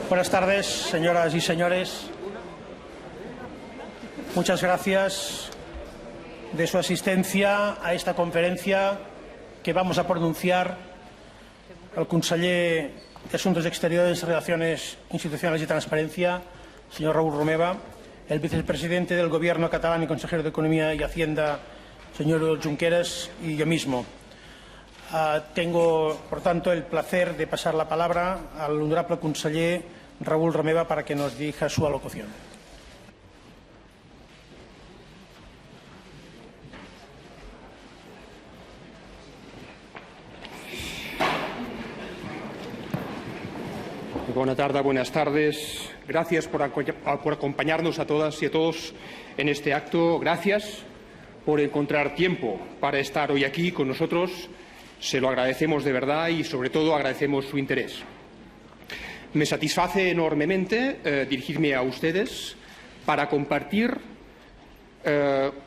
Buenas tardes, señoras y señores. Muchas gracias de su asistencia a esta conferencia que vamos a pronunciar al conseller de Asuntos Exteriores, Relaciones Institucionales y Transparencia, señor Raúl Romeva, el vicepresidente del Gobierno catalán y consejero de Economía y Hacienda, señor Oriol Junqueras, y yo mismo. Tengo, por tanto, el placer de pasar la palabra al honorable conseller Raúl Romeva para que nos dirija su alocución. Buenas tardes. Gracias por acompañarnos a todas y a todos en este acto. Gracias por encontrar tiempo para estar hoy aquí con nosotros. Se lo agradecemos de verdad y, sobre todo, agradecemos su interés. Me satisface enormemente dirigirme a ustedes para compartir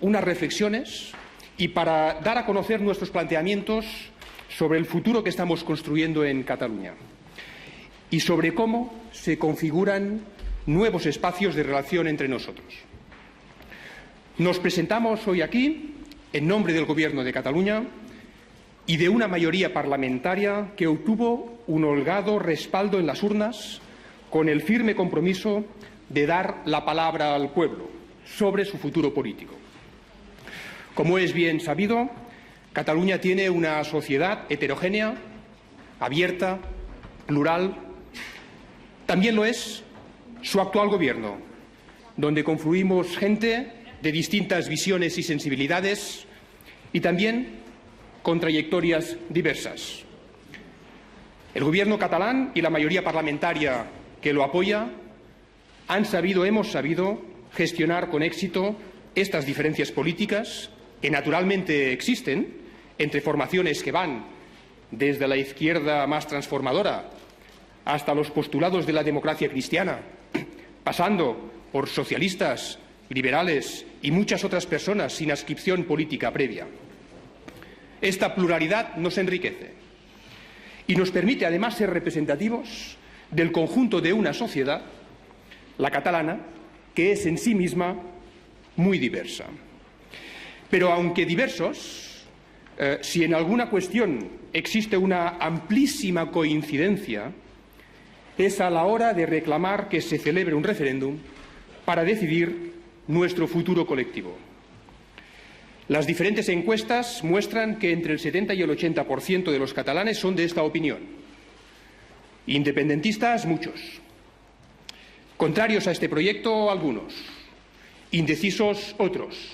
unas reflexiones y para dar a conocer nuestros planteamientos sobre el futuro que estamos construyendo en Cataluña y sobre cómo se configuran nuevos espacios de relación entre nosotros. Nos presentamos hoy aquí en nombre del Gobierno de Cataluña y de una mayoría parlamentaria que obtuvo un holgado respaldo en las urnas con el firme compromiso de dar la palabra al pueblo sobre su futuro político. Como es bien sabido, Cataluña tiene una sociedad heterogénea, abierta, plural. También lo es su actual Gobierno, donde confluimos gente de distintas visiones y sensibilidades y también con trayectorias diversas. El Gobierno catalán y la mayoría parlamentaria que lo apoya hemos sabido gestionar con éxito estas diferencias políticas que naturalmente existen entre formaciones que van desde la izquierda más transformadora hasta los postulados de la democracia cristiana, pasando por socialistas, liberales y muchas otras personas sin adscripción política previa. Esta pluralidad nos enriquece y nos permite además ser representativos del conjunto de una sociedad, la catalana, que es en sí misma muy diversa. Pero aunque diversos, si en alguna cuestión existe una amplísima coincidencia, es a la hora de reclamar que se celebre un referéndum para decidir nuestro futuro colectivo. Las diferentes encuestas muestran que entre el 70 y el 80% de los catalanes son de esta opinión. Independentistas, muchos. Contrarios a este proyecto, algunos. Indecisos, otros.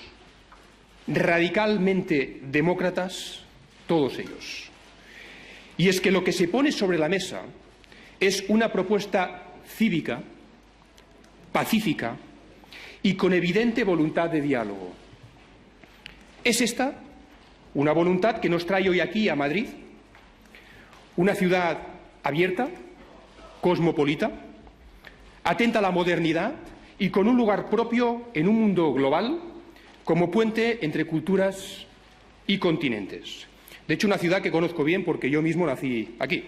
Radicalmente demócratas, todos ellos. Y es que lo que se pone sobre la mesa es una propuesta cívica, pacífica y con evidente voluntad de diálogo. ¿Es esta una voluntad que nos trae hoy aquí a Madrid? Una ciudad abierta, cosmopolita, atenta a la modernidad y con un lugar propio en un mundo global como puente entre culturas y continentes. De hecho, una ciudad que conozco bien porque yo mismo nací aquí.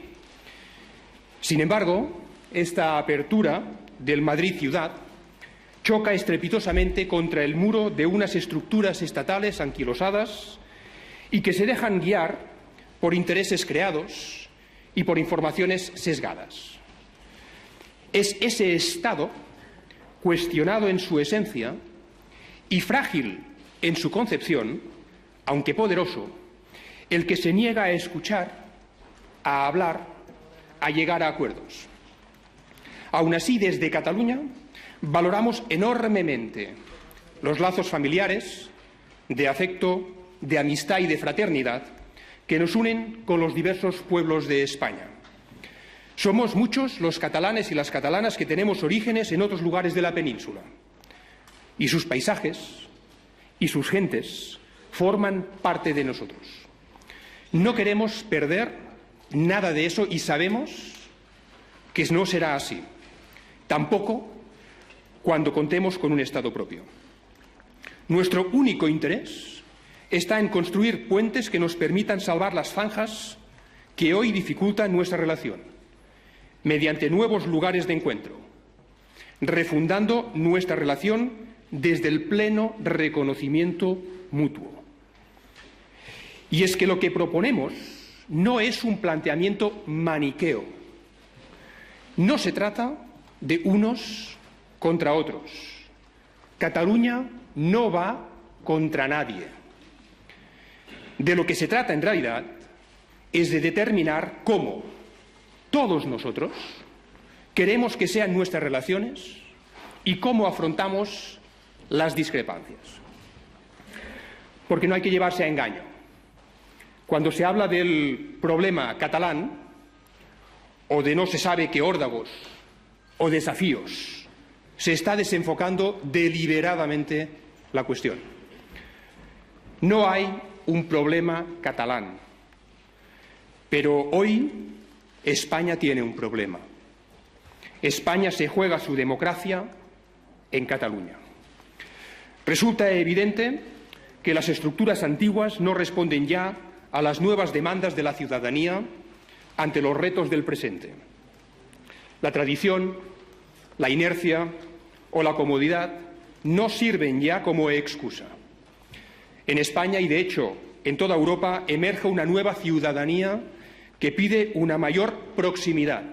Sin embargo, esta apertura del Madrid ciudad choca estrepitosamente contra el muro de unas estructuras estatales anquilosadas y que se dejan guiar por intereses creados y por informaciones sesgadas. Es ese Estado, cuestionado en su esencia y frágil en su concepción, aunque poderoso, el que se niega a escuchar, a hablar, a llegar a acuerdos. Aún así, desde Cataluña valoramos enormemente los lazos familiares, de afecto, de amistad y de fraternidad que nos unen con los diversos pueblos de España. Somos muchos los catalanes y las catalanas que tenemos orígenes en otros lugares de la península y sus paisajes y sus gentes forman parte de nosotros. No queremos perder nada de eso y sabemos que no será así. Tampoco cuando contemos con un Estado propio. Nuestro único interés está en construir puentes que nos permitan salvar las zanjas que hoy dificultan nuestra relación, mediante nuevos lugares de encuentro, refundando nuestra relación desde el pleno reconocimiento mutuo. Y es que lo que proponemos no es un planteamiento maniqueo. No se trata de unos contra otros. Cataluña no va contra nadie. De lo que se trata en realidad es de determinar cómo todos nosotros queremos que sean nuestras relaciones y cómo afrontamos las discrepancias. Porque no hay que llevarse a engaño. Cuando se habla del problema catalán, o de no se sabe qué órdagos o desafíos, se está desenfocando deliberadamente la cuestión. No hay un problema catalán, pero hoy España tiene un problema. España se juega su democracia en Cataluña. Resulta evidente que las estructuras antiguas no responden ya a las nuevas demandas de la ciudadanía ante los retos del presente. La tradición, la inercia o la comodidad no sirven ya como excusa. En España y, de hecho, en toda Europa emerge una nueva ciudadanía que pide una mayor proximidad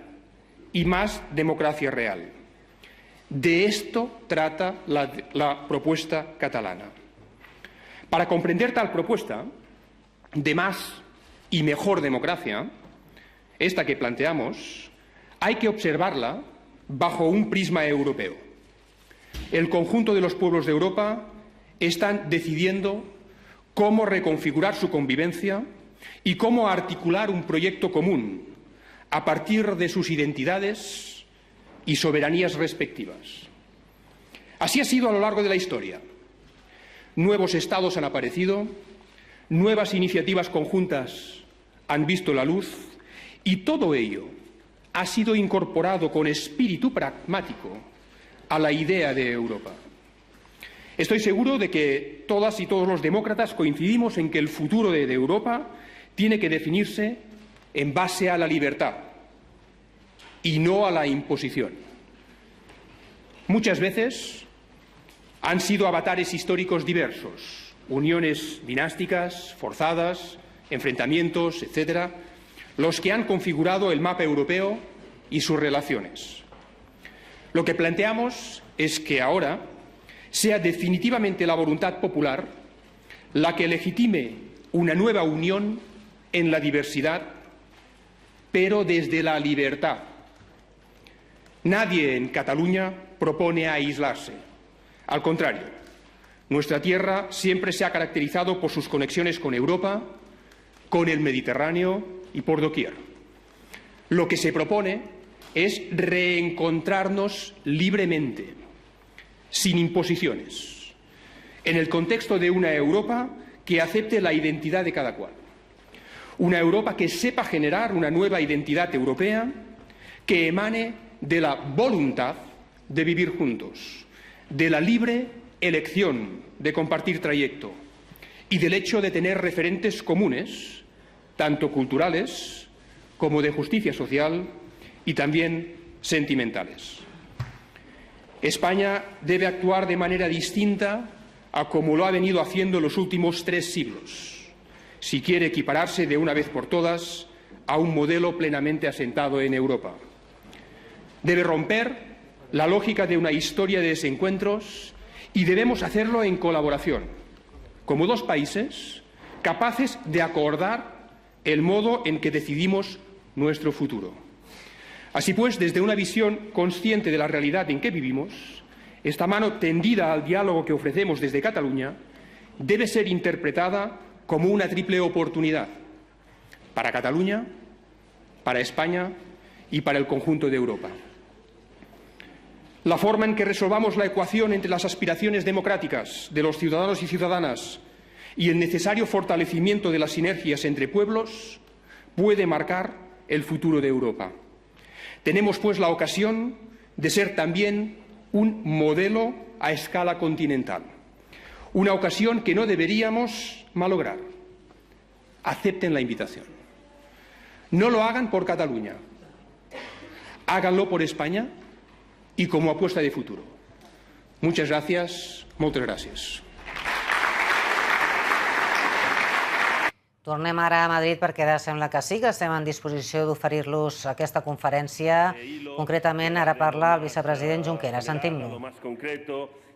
y más democracia real. De esto trata la propuesta catalana. Para comprender tal propuesta de más y mejor democracia, esta que planteamos, hay que observarla bajo un prisma europeo. El conjunto de los pueblos de Europa están decidiendo cómo reconfigurar su convivencia y cómo articular un proyecto común a partir de sus identidades y soberanías respectivas. Así ha sido a lo largo de la historia. Nuevos estados han aparecido, nuevas iniciativas conjuntas han visto la luz y todo ello ha sido incorporado con espíritu pragmático a la idea de Europa. Estoy seguro de que todas y todos los demócratas coincidimos en que el futuro de Europa tiene que definirse en base a la libertad y no a la imposición. Muchas veces han sido avatares históricos diversos, uniones dinásticas, forzadas, enfrentamientos, etcétera, los que han configurado el mapa europeo y sus relaciones. Lo que planteamos es que ahora sea definitivamente la voluntad popular la que legitime una nueva unión en la diversidad, pero desde la libertad. Nadie en Cataluña propone aislarse. Al contrario, nuestra tierra siempre se ha caracterizado por sus conexiones con Europa, con el Mediterráneo y por doquier. Lo que se propone es reencontrarnos libremente, sin imposiciones, en el contexto de una Europa que acepte la identidad de cada cual. Una Europa que sepa generar una nueva identidad europea que emane de la voluntad de vivir juntos, de la libre elección de compartir trayecto y del hecho de tener referentes comunes, tanto culturales como de justicia social y también sentimentales. España debe actuar de manera distinta a como lo ha venido haciendo en los últimos 3 siglos, si quiere equipararse de una vez por todas a un modelo plenamente asentado en Europa. Debe romper la lógica de una historia de desencuentros y debemos hacerlo en colaboración, como 2 países capaces de acordar el modo en que decidimos nuestro futuro. Así pues, desde una visión consciente de la realidad en que vivimos, esta mano tendida al diálogo que ofrecemos desde Cataluña debe ser interpretada como una triple oportunidad para Cataluña, para España y para el conjunto de Europa. La forma en que resolvamos la ecuación entre las aspiraciones democráticas de los ciudadanos y ciudadanas y el necesario fortalecimiento de las sinergias entre pueblos puede marcar el futuro de Europa. Tenemos, pues, la ocasión de ser también un modelo a escala continental, una ocasión que no deberíamos malograr. Acepten la invitación. No lo hagan por Cataluña. Háganlo por España y como apuesta de futuro. Muchas gracias, moltes gràcies. Tornem ara a Madrid perquè ara sembla que sí, que estem en disposició d'oferir-los aquesta conferència. Concretament, ara parla el vicepresident Junqueras. Sentim-lo.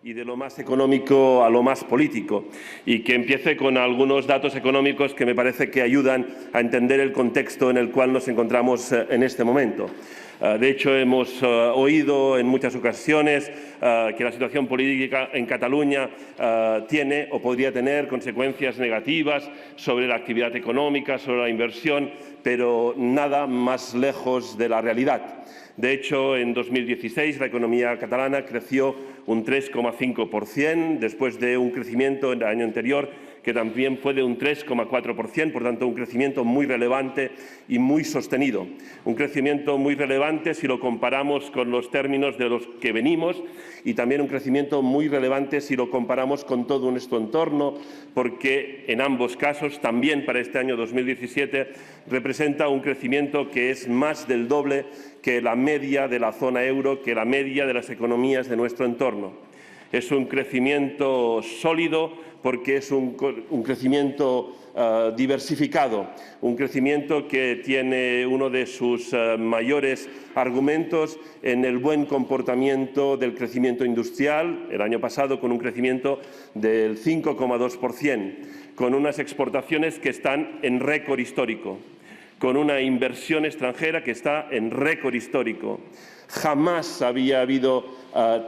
Y de lo más económico a lo más político, y que empiece con algunos datos económicos que me parece que ayudan a entender el contexto en el cual nos encontramos en este momento. De hecho, hemos oído en muchas ocasiones que la situación política en Cataluña tiene o podría tener consecuencias negativas sobre la actividad económica, sobre la inversión, pero nada más lejos de la realidad. De hecho, en 2016 la economía catalana creció un 3,5%, después de un crecimiento en el año anterior que también fue de un 3,4%, por tanto un crecimiento muy relevante y muy sostenido. Un crecimiento muy relevante si lo comparamos con los términos de los que venimos, y también un crecimiento muy relevante si lo comparamos con todo nuestro entorno, porque en ambos casos, también para este año 2017, representa un crecimiento que es más del doble que la media de la zona euro, que la media de las economías de nuestro entorno. Es un crecimiento sólido porque es un crecimiento diversificado, un crecimiento que tiene uno de sus mayores argumentos en el buen comportamiento del crecimiento industrial, el año pasado con un crecimiento del 5,2%, con unas exportaciones que están en récord histórico, con una inversión extranjera que está en récord histórico. Jamás había habido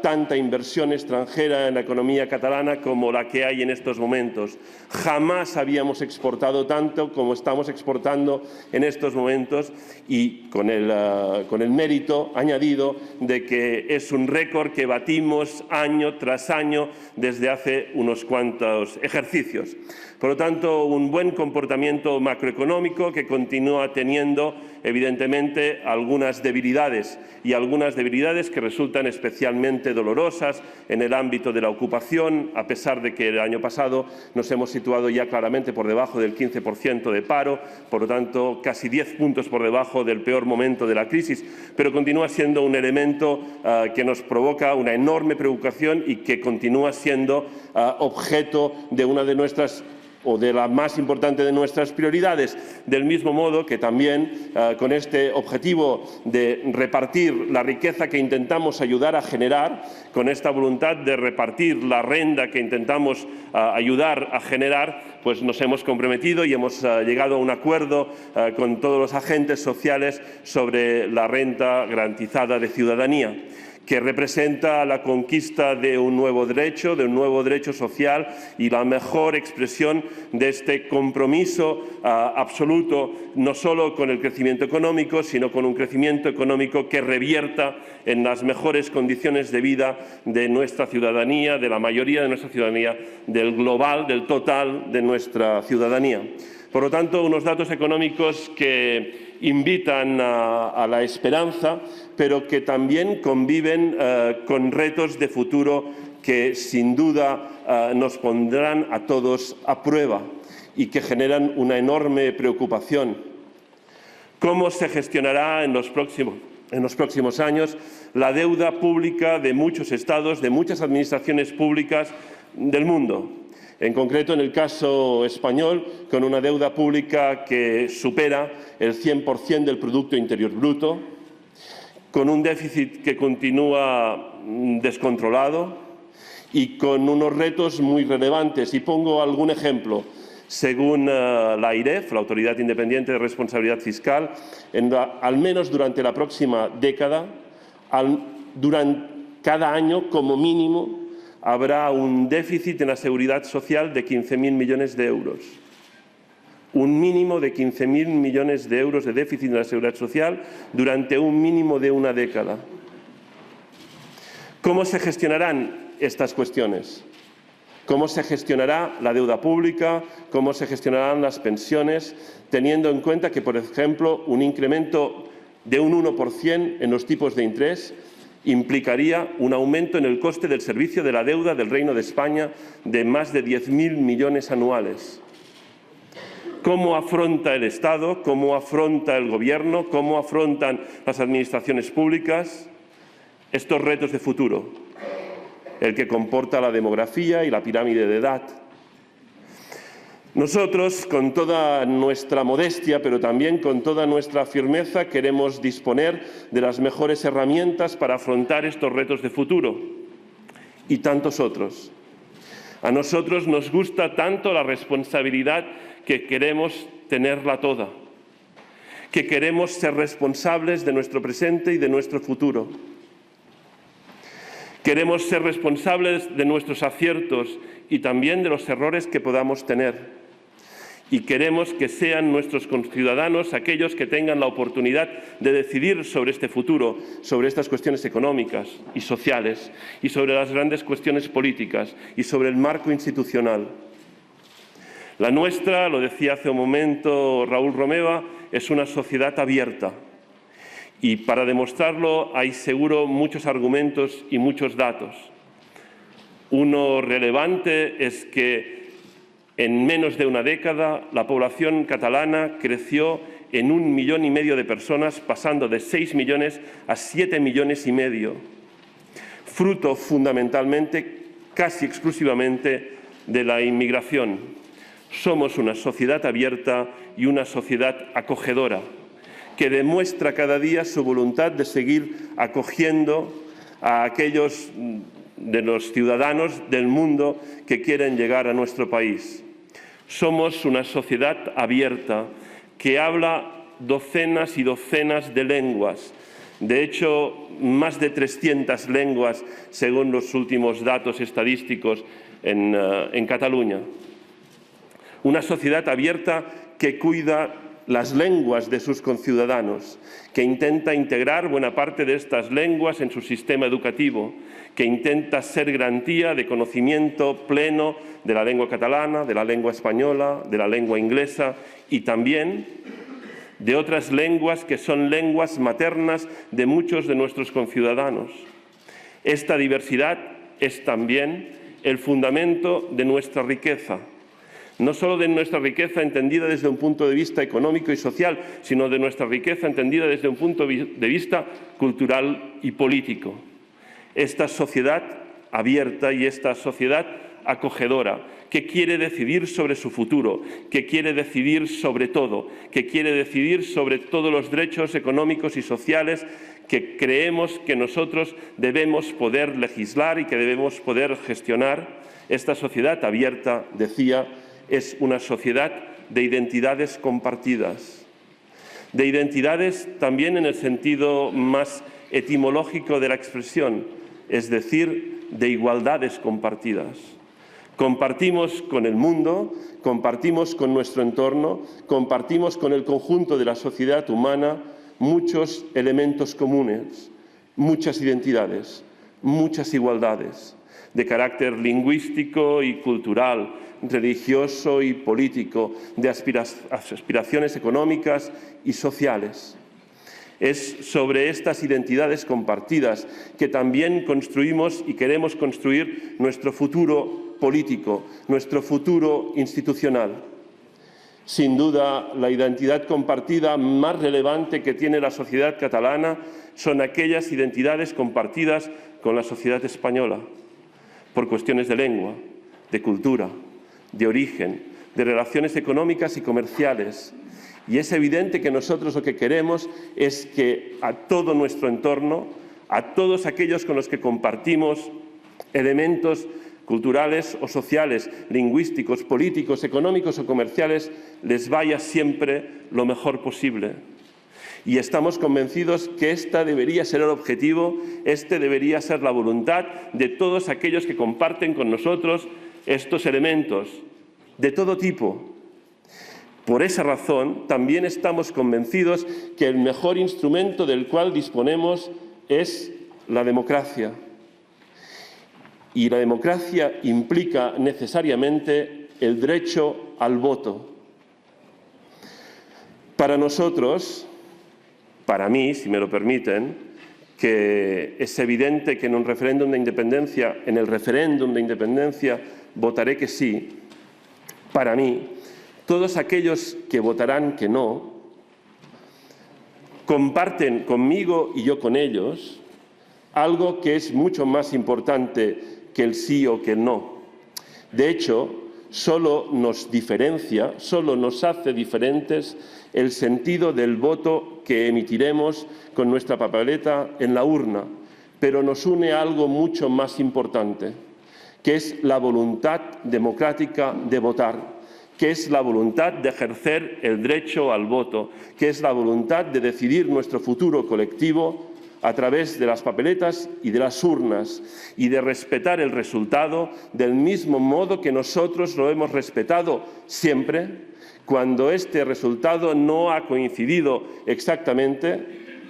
tanta inversión extranjera en la economía catalana como la que hay en estos momentos. Jamás habíamos exportado tanto como estamos exportando en estos momentos, y con el mérito añadido de que es un récord que batimos año tras año desde hace unos cuantos ejercicios. Por lo tanto, un buen comportamiento macroeconómico que continúa teniendo, evidentemente, algunas debilidades, y algunas debilidades que resultan especialmente dolorosas en el ámbito de la ocupación, a pesar de que el año pasado nos hemos situado ya claramente por debajo del 15% de paro, por lo tanto, casi 10 puntos por debajo del peor momento de la crisis, pero continúa siendo un elemento que nos provoca una enorme preocupación y que continúa siendo objeto de una de nuestras o de la más importante de nuestras prioridades, del mismo modo que también con este objetivo de repartir la riqueza que intentamos ayudar a generar, con esta voluntad de repartir la renta que intentamos ayudar a generar, pues nos hemos comprometido y hemos llegado a un acuerdo con todos los agentes sociales sobre la renta garantizada de ciudadanía, que representa la conquista de un nuevo derecho social, y la mejor expresión de este compromiso absoluto, no solo con el crecimiento económico, sino con un crecimiento económico que revierta en las mejores condiciones de vida de nuestra ciudadanía, de la mayoría de nuestra ciudadanía, del global, del total de nuestra ciudadanía. Por lo tanto, unos datos económicos que invitan a la esperanza, pero que también conviven con retos de futuro que sin duda nos pondrán a todos a prueba y que generan una enorme preocupación. ¿Cómo se gestionará en los próximos años la deuda pública de muchos estados, de muchas administraciones públicas del mundo? En concreto, en el caso español, con una deuda pública que supera el 100% del Producto Interior Bruto, con un déficit que continúa descontrolado y con unos retos muy relevantes. Y pongo algún ejemplo. Según la AIREF, la Autoridad Independiente de Responsabilidad Fiscal, al menos durante la próxima década, cada año como mínimo, habrá un déficit en la seguridad social de 15.000 millones de euros. Un mínimo de 15.000 millones de euros de déficit en la seguridad social durante un mínimo de una década. ¿Cómo se gestionarán estas cuestiones? ¿Cómo se gestionará la deuda pública? ¿Cómo se gestionarán las pensiones? Teniendo en cuenta que, por ejemplo, un incremento de un 1% en los tipos de interés implicaría un aumento en el coste del servicio de la deuda del Reino de España de más de 10.000 millones anuales. ¿Cómo afronta el Estado? ¿Cómo afronta el Gobierno? ¿Cómo afrontan las administraciones públicas estos retos de futuro? El que comporta la demografía y la pirámide de edad. Nosotros, con toda nuestra modestia, pero también con toda nuestra firmeza, queremos disponer de las mejores herramientas para afrontar estos retos de futuro y tantos otros. A nosotros nos gusta tanto la responsabilidad que queremos tenerla toda, que queremos ser responsables de nuestro presente y de nuestro futuro. Queremos ser responsables de nuestros aciertos y también de los errores que podamos tener. Y queremos que sean nuestros conciudadanos aquellos que tengan la oportunidad de decidir sobre este futuro, sobre estas cuestiones económicas y sociales, y sobre las grandes cuestiones políticas, y sobre el marco institucional. La nuestra, lo decía hace un momento Raúl Romeva, es una sociedad abierta. Y para demostrarlo hay seguro muchos argumentos y muchos datos. Uno relevante es que en menos de una década, la población catalana creció en 1,5 millones de personas, pasando de 6 millones a 7,5 millones, fruto fundamentalmente, casi exclusivamente, de la inmigración. Somos una sociedad abierta y una sociedad acogedora, que demuestra cada día su voluntad de seguir acogiendo a aquellos de los ciudadanos del mundo que quieren llegar a nuestro país. Somos una sociedad abierta que habla docenas y docenas de lenguas. De hecho, más de 300 lenguas, según los últimos datos estadísticos en Cataluña. Una sociedad abierta que cuida las lenguas de sus conciudadanos, que intenta integrar buena parte de estas lenguas en su sistema educativo, que intenta ser garantía de conocimiento pleno de la lengua catalana, de la lengua española, de la lengua inglesa y también de otras lenguas que son lenguas maternas de muchos de nuestros conciudadanos. Esta diversidad es también el fundamento de nuestra riqueza. No solo de nuestra riqueza entendida desde un punto de vista económico y social, sino de nuestra riqueza entendida desde un punto de vista cultural y político. Esta sociedad abierta y esta sociedad acogedora, que quiere decidir sobre su futuro, que quiere decidir sobre todo, que quiere decidir sobre todos los derechos económicos y sociales que creemos que nosotros debemos poder legislar y que debemos poder gestionar. Esta sociedad abierta, decía, es una sociedad de identidades compartidas, de identidades también en el sentido más etimológico de la expresión, es decir, de igualdades compartidas. Compartimos con el mundo, compartimos con nuestro entorno, compartimos con el conjunto de la sociedad humana muchos elementos comunes, muchas identidades, muchas igualdades, de carácter lingüístico y cultural, religioso y político, de aspiraciones económicas y sociales. Es sobre estas identidades compartidas que también construimos y queremos construir nuestro futuro político, nuestro futuro institucional. Sin duda, la identidad compartida más relevante que tiene la sociedad catalana son aquellas identidades compartidas con la sociedad española, por cuestiones de lengua, de cultura, de origen, de relaciones económicas y comerciales. Y es evidente que nosotros lo que queremos es que a todo nuestro entorno, a todos aquellos con los que compartimos elementos culturales o sociales, lingüísticos, políticos, económicos o comerciales, les vaya siempre lo mejor posible. Y estamos convencidos que este debería ser el objetivo, debería ser la voluntad de todos aquellos que comparten con nosotros estos elementos de todo tipo. Por esa razón, también estamos convencidos que el mejor instrumento del cual disponemos es la democracia. Y la democracia implica necesariamente el derecho al voto. Para nosotros, para mí, si me lo permiten, que es evidente que en el referéndum de independencia votaré que sí. Para mí, todos aquellos que votarán que no, comparten conmigo y yo con ellos algo que es mucho más importante que el sí o que el no. De hecho, solo nos diferencia, solo nos hace diferentes el sentido del voto que emitiremos con nuestra papeleta en la urna, pero nos une algo mucho más importante, que es la voluntad democrática de votar, que es la voluntad de ejercer el derecho al voto, que es la voluntad de decidir nuestro futuro colectivo a través de las papeletas y de las urnas, y de respetar el resultado del mismo modo que nosotros lo hemos respetado siempre, cuando este resultado no ha coincidido exactamente,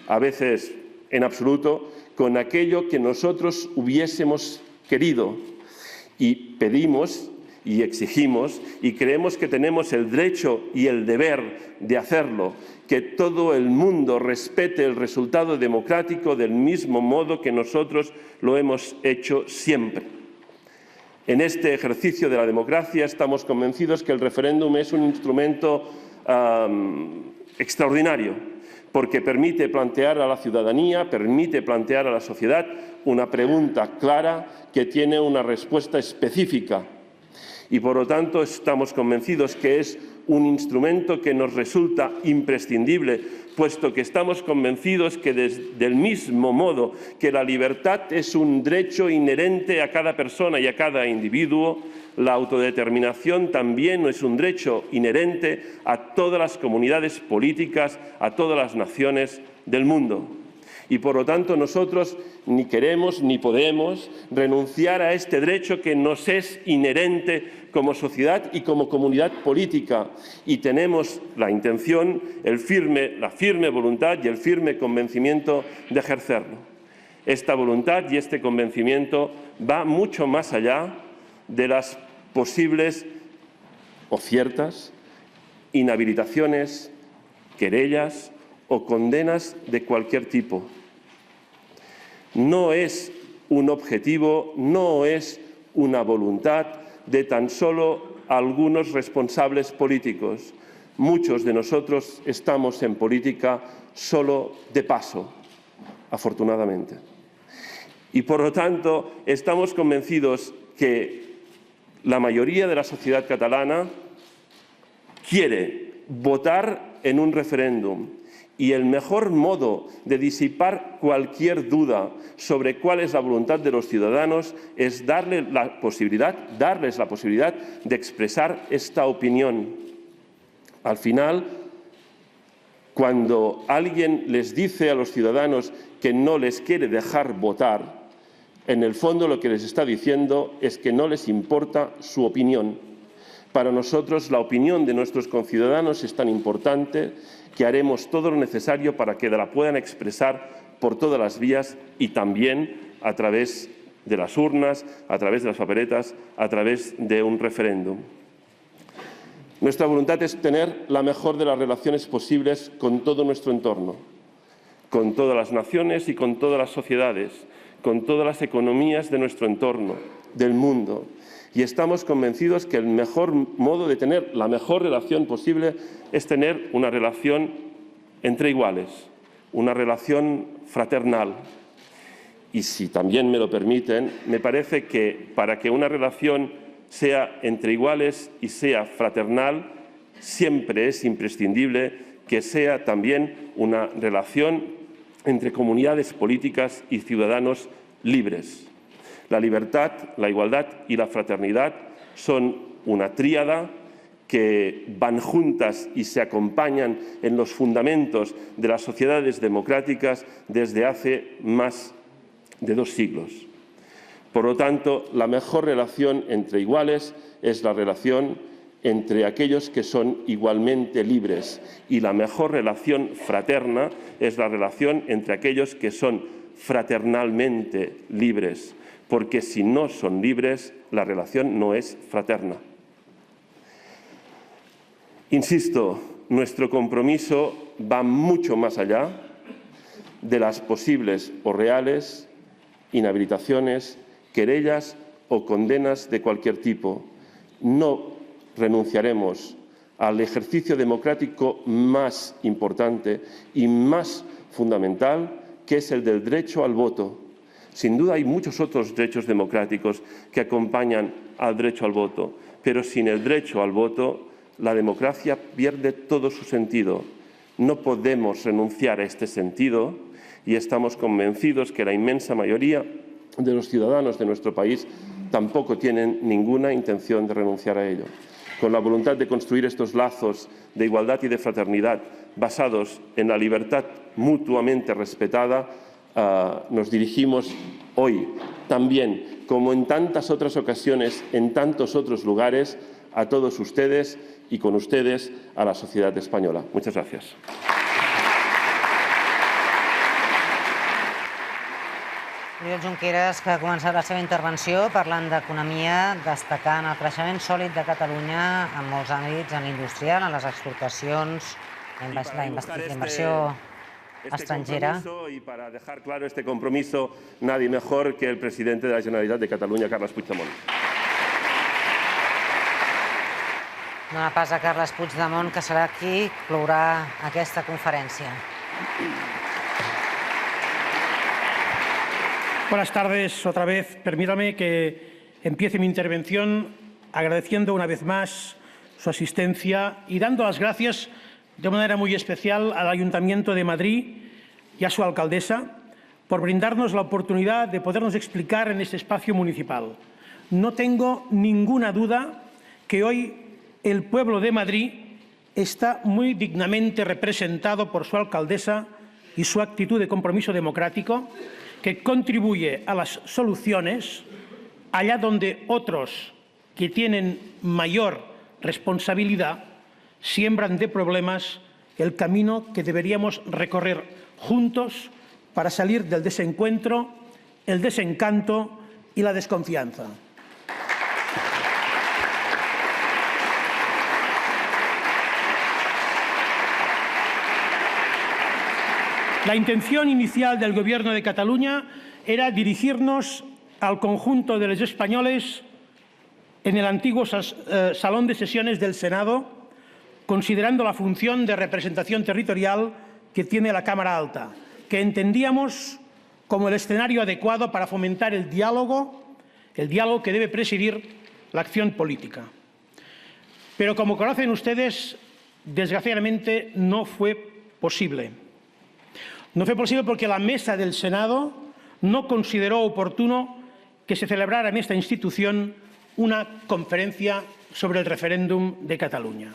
a veces en absoluto, con aquello que nosotros hubiésemos querido. Y pedimos y exigimos y creemos que tenemos el derecho y el deber de hacerlo, que todo el mundo respete el resultado democrático del mismo modo que nosotros lo hemos hecho siempre. En este ejercicio de la democracia estamos convencidos que el referéndum es un instrumento extraordinario, porque permite plantear a la ciudadanía, permite plantear a la sociedad una pregunta clara que tiene una respuesta específica. Y, por lo tanto, estamos convencidos que es un instrumento que nos resulta imprescindible, puesto que estamos convencidos que del mismo modo que la libertad es un derecho inherente a cada persona y a cada individuo, la autodeterminación también es un derecho inherente a todas las comunidades políticas, a todas las naciones del mundo. Y, por lo tanto, nosotros ni queremos ni podemos renunciar a este derecho que nos es inherente como sociedad y como comunidad política. Y tenemos la intención, la firme voluntad y el firme convencimiento de ejercerlo. Esta voluntad y este convencimiento va mucho más allá de las posibles o ciertas inhabilitaciones, querellas o condenas de cualquier tipo. No es un objetivo, no es una voluntad de tan solo algunos responsables políticos. Muchos de nosotros estamos en política solo de paso, afortunadamente. Y, por lo tanto, estamos convencidos que la mayoría de la sociedad catalana quiere votar en un referéndum. Y el mejor modo de disipar cualquier duda sobre cuál es la voluntad de los ciudadanos es darles la posibilidad de expresar esta opinión. Al final, cuando alguien les dice a los ciudadanos que no les quiere dejar votar, en el fondo lo que les está diciendo es que no les importa su opinión. Para nosotros la opinión de nuestros conciudadanos es tan importante que haremos todo lo necesario para que la puedan expresar por todas las vías y también a través de las urnas, a través de las papeletas, a través de un referéndum. Nuestra voluntad es tener la mejor de las relaciones posibles con todo nuestro entorno, con todas las naciones y con todas las sociedades, con todas las economías de nuestro entorno, del mundo. Y estamos convencidos que el mejor modo de tener la mejor relación posible es tener una relación entre iguales, una relación fraternal. Y si también me lo permiten, me parece que para que una relación sea entre iguales y sea fraternal, siempre es imprescindible que sea también una relación entre comunidades políticas y ciudadanos libres. La libertad, la igualdad y la fraternidad son una tríada que van juntas y se acompañan en los fundamentos de las sociedades democráticas desde hace más de 2 siglos. Por lo tanto, la mejor relación entre iguales es la relación entre aquellos que son igualmente libres, y la mejor relación fraterna es la relación entre aquellos que son fraternalmente libres, porque si no son libres, la relación no es fraterna. Insisto, nuestro compromiso va mucho más allá de las posibles o reales inhabilitaciones, querellas o condenas de cualquier tipo. No renunciaremos al ejercicio democrático más importante y más fundamental, que es el del derecho al voto. Sin duda hay muchos otros derechos democráticos que acompañan al derecho al voto, pero sin el derecho al voto la democracia pierde todo su sentido. No podemos renunciar a este sentido y estamos convencidos que la inmensa mayoría de los ciudadanos de nuestro país tampoco tienen ninguna intención de renunciar a ello. Con la voluntad de construir estos lazos de igualdad y de fraternidad basados en la libertad mutuamente respetada, nos dirigimos hoy también, como en tantas otras ocasiones, en tantos otros lugares, a todos ustedes y con ustedes a la sociedad española. Muchas gracias. Oriol Junqueras, que ha començat la seva intervenció parlant d'economia, destacant el creixement sòlid de Catalunya en molts àmbits, en l'industrial, en les exportacions, la inversió extranjera. Y para dejar claro este compromiso, nadie mejor que el presidente de la Generalitat de Catalunya, Carles Puigdemont. Dona pas a Carles Puigdemont, que serà qui clourà aquesta conferència. Buenas tardes otra vez. Permítame que empiece mi intervención agradeciendo una vez más su asistencia y dando las gracias de manera muy especial al Ayuntamiento de Madrid y a su alcaldesa por brindarnos la oportunidad de podernos explicar en este espacio municipal. No tengo ninguna duda que hoy el pueblo de Madrid está muy dignamente representado por su alcaldesa y su actitud de compromiso democrático, que contribuye a las soluciones allá donde otros que tienen mayor responsabilidad siembran de problemas el camino que deberíamos recorrer juntos para salir del desencuentro, el desencanto y la desconfianza. La intención inicial del Gobierno de Cataluña era dirigirnos al conjunto de los españoles en el antiguo Salón de Sesiones del Senado, considerando la función de representación territorial que tiene la Cámara Alta, que entendíamos como el escenario adecuado para fomentar el diálogo que debe presidir la acción política. Pero, como conocen ustedes, desgraciadamente no fue posible. No fue posible porque la Mesa del Senado no consideró oportuno que se celebrara en esta institución una conferencia sobre el referéndum de Cataluña.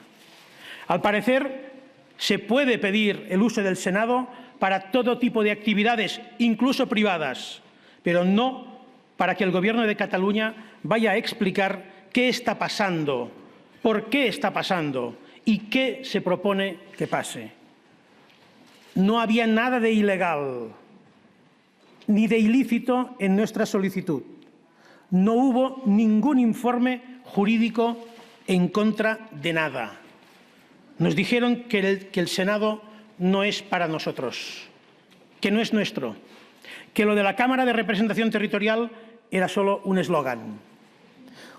Al parecer, se puede pedir el uso del Senado para todo tipo de actividades, incluso privadas, pero no para que el Gobierno de Cataluña vaya a explicar qué está pasando, por qué está pasando y qué se propone que pase. No había nada de ilegal ni de ilícito en nuestra solicitud. No hubo ningún informe jurídico en contra de nada. Nos dijeron que el Senado no es para nosotros, que no es nuestro, que lo de la Cámara de Representación Territorial era solo un eslogan.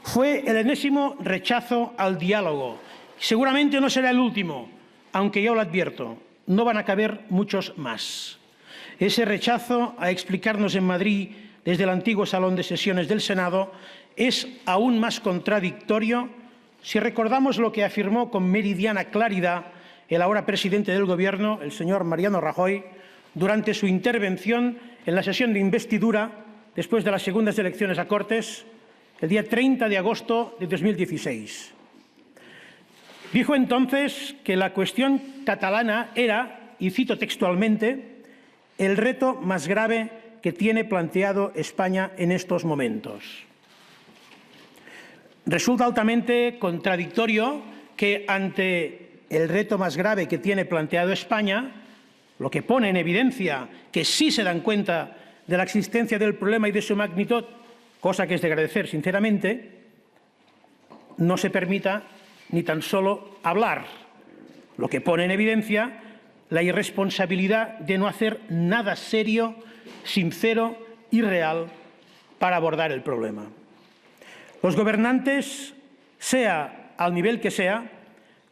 Fue el enésimo rechazo al diálogo. Seguramente no será el último, aunque yo lo advierto. No van a caber muchos más. Ese rechazo a explicarnos en Madrid desde el antiguo Salón de Sesiones del Senado es aún más contradictorio si recordamos lo que afirmó con meridiana claridad el ahora presidente del Gobierno, el señor Mariano Rajoy, durante su intervención en la sesión de investidura después de las segundas elecciones a Cortes, el día 30 de agosto de 2016. Dijo entonces que la cuestión catalana era, y cito textualmente, el reto más grave que tiene planteado España en estos momentos. Resulta altamente contradictorio que ante el reto más grave que tiene planteado España, lo que pone en evidencia que sí se dan cuenta de la existencia del problema y de su magnitud, cosa que es de agradecer sinceramente, no se permita ni tan solo hablar, lo que pone en evidencia la irresponsabilidad de no hacer nada serio, sincero y real para abordar el problema. Los gobernantes, sea al nivel que sea,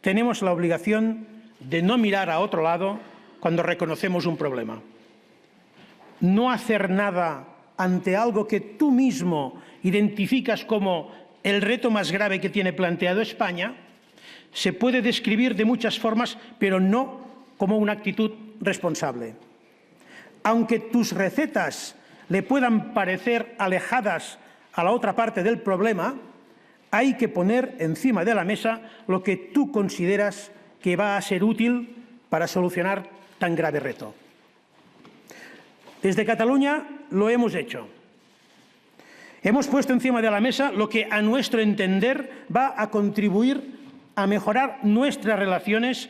tenemos la obligación de no mirar a otro lado cuando reconocemos un problema. No hacer nada ante algo que tú mismo identificas como el reto más grave que tiene planteado España se puede describir de muchas formas, pero no como una actitud responsable. Aunque tus recetas le puedan parecer alejadas a la otra parte del problema, hay que poner encima de la mesa lo que tú consideras que va a ser útil para solucionar tan grave reto. Desde Cataluña lo hemos hecho. Hemos puesto encima de la mesa lo que, a nuestro entender, va a contribuir a mejorar nuestras relaciones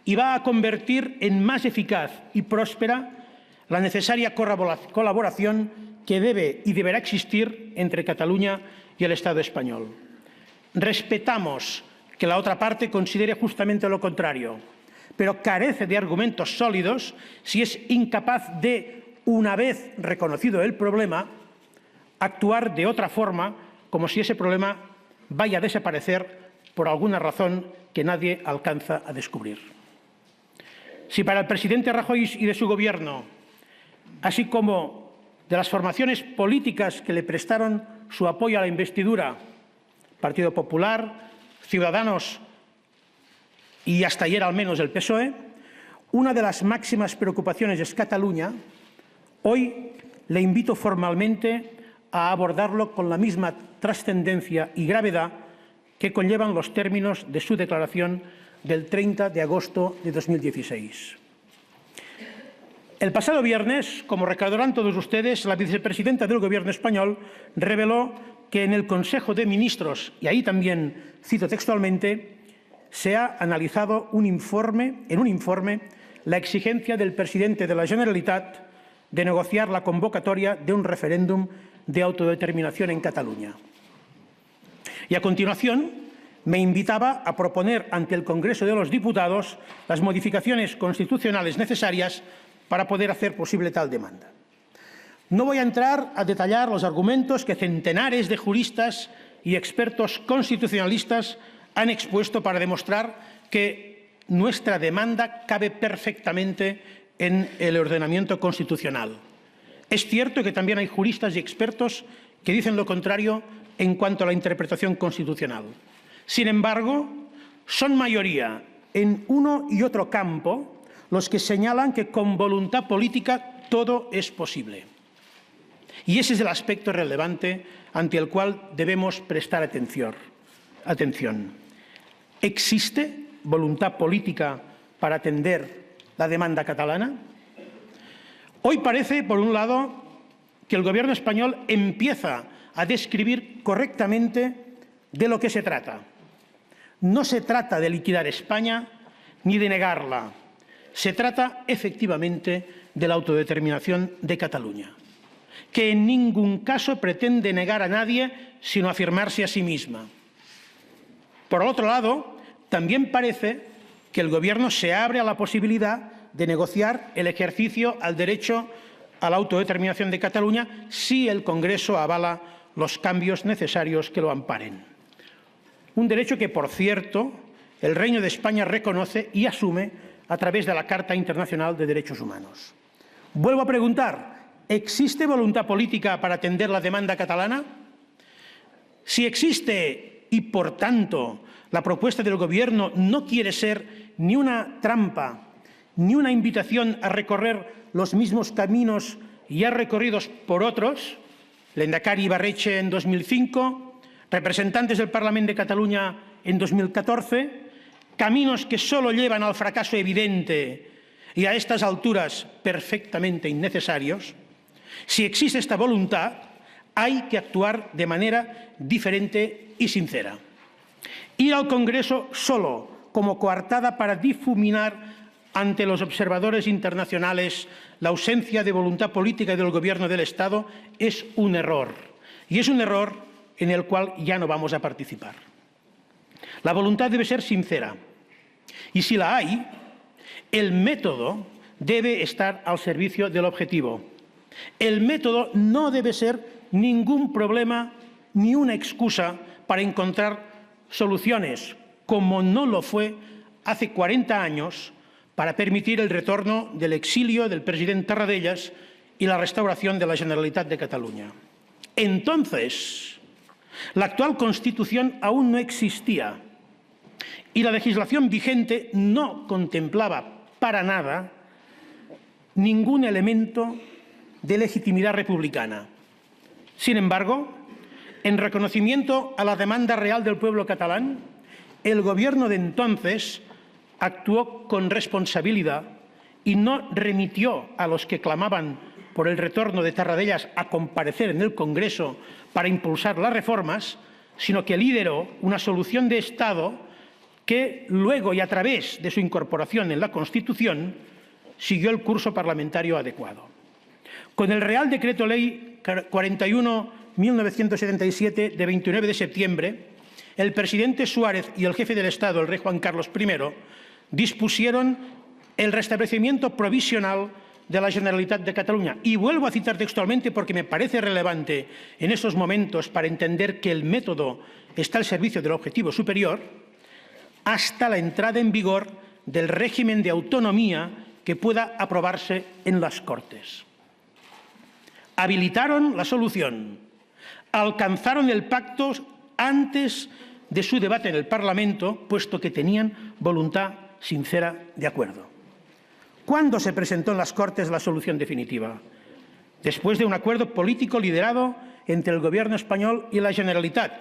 y va a convertir en más eficaz y próspera la necesaria colaboración que debe y deberá existir entre Cataluña y el Estado español. Respetamos que la otra parte considere justamente lo contrario, pero carece de argumentos sólidos si es incapaz de, una vez reconocido el problema, actuar de otra forma, como si ese problema vaya a desaparecer por alguna razón que nadie alcanza a descubrir. Si para el presidente Rajoy y de su Gobierno, así como de las formaciones políticas que le prestaron su apoyo a la investidura, Partido Popular, Ciudadanos y hasta ayer al menos el PSOE, una de las máximas preocupaciones es Cataluña, hoy le invito formalmente a abordarlo con la misma trascendencia y gravedad que conllevan los términos de su declaración del 30 de agosto de 2016. El pasado viernes, como recordarán todos ustedes, la vicepresidenta del Gobierno español reveló que en el Consejo de Ministros, y ahí también cito textualmente, se ha analizado en un informe la exigencia del presidente de la Generalitat de negociar la convocatoria de un referéndum de autodeterminación en Cataluña. Y a continuación me invitaba a proponer ante el Congreso de los Diputados las modificaciones constitucionales necesarias para poder hacer posible tal demanda. No voy a entrar a detallar los argumentos que centenares de juristas y expertos constitucionalistas han expuesto para demostrar que nuestra demanda cabe perfectamente en el ordenamiento constitucional. Es cierto que también hay juristas y expertos que dicen lo contrario en cuanto a la interpretación constitucional. Sin embargo, son mayoría en uno y otro campo los que señalan que con voluntad política todo es posible. Y ese es el aspecto relevante ante el cual debemos prestar atención. ¿Existe voluntad política para atender la demanda catalana? Hoy parece, por un lado, que el Gobierno español empieza a describir correctamente de lo que se trata. No se trata de liquidar España ni de negarla. Se trata, efectivamente, de la autodeterminación de Cataluña, que en ningún caso pretende negar a nadie, sino afirmarse a sí misma. Por otro lado, también parece que el Gobierno se abre a la posibilidad de negociar el ejercicio al derecho a la autodeterminación de Cataluña si el Congreso avala los cambios necesarios que lo amparen. Un derecho que, por cierto, el Reino de España reconoce y asume a través de la Carta Internacional de Derechos Humanos. Vuelvo a preguntar, ¿existe voluntad política para atender la demanda catalana? Si existe y, por tanto, la propuesta del Gobierno no quiere ser ni una trampa ni una invitación a recorrer los mismos caminos ya recorridos por otros, Lehendakari Ibarretxe en 2005, representantes del Parlamento de Cataluña en 2014, caminos que solo llevan al fracaso evidente y a estas alturas perfectamente innecesarios, si existe esta voluntad, hay que actuar de manera diferente y sincera. Ir al Congreso solo como coartada para difuminar ante los observadores internacionales la ausencia de voluntad política del Gobierno del Estado es un error. Y es un error en el cual ya no vamos a participar. La voluntad debe ser sincera. Y si la hay, el método debe estar al servicio del objetivo. El método no debe ser ningún problema ni una excusa para encontrar soluciones, como no lo fue hace 40 años para permitir el retorno del exilio del presidente Tarradellas y la restauración de la Generalitat de Cataluña. Entonces, la actual Constitución aún no existía y la legislación vigente no contemplaba para nada ningún elemento de legitimidad republicana. Sin embargo, en reconocimiento a la demanda real del pueblo catalán, el gobierno de entonces actuó con responsabilidad y no remitió a los que clamaban por el retorno de Tarradellas a comparecer en el Congreso para impulsar las reformas, sino que lideró una solución de Estado que luego y a través de su incorporación en la Constitución siguió el curso parlamentario adecuado. Con el Real Decreto Ley 41/1977 de 29 de septiembre, el presidente Suárez y el jefe del Estado, el rey Juan Carlos I, dispusieron el restablecimiento provisional de la Generalitat de Cataluña. Y vuelvo a citar textualmente porque me parece relevante en estos momentos para entender que el método está al servicio del objetivo superior, hasta la entrada en vigor del régimen de autonomía que pueda aprobarse en las Cortes. Habilitaron la solución, alcanzaron el pacto antes de su debate en el Parlamento, puesto que tenían voluntad sincera de acuerdo. ¿Cuándo se presentó en las Cortes la solución definitiva? Después de un acuerdo político liderado entre el Gobierno español y la Generalitat,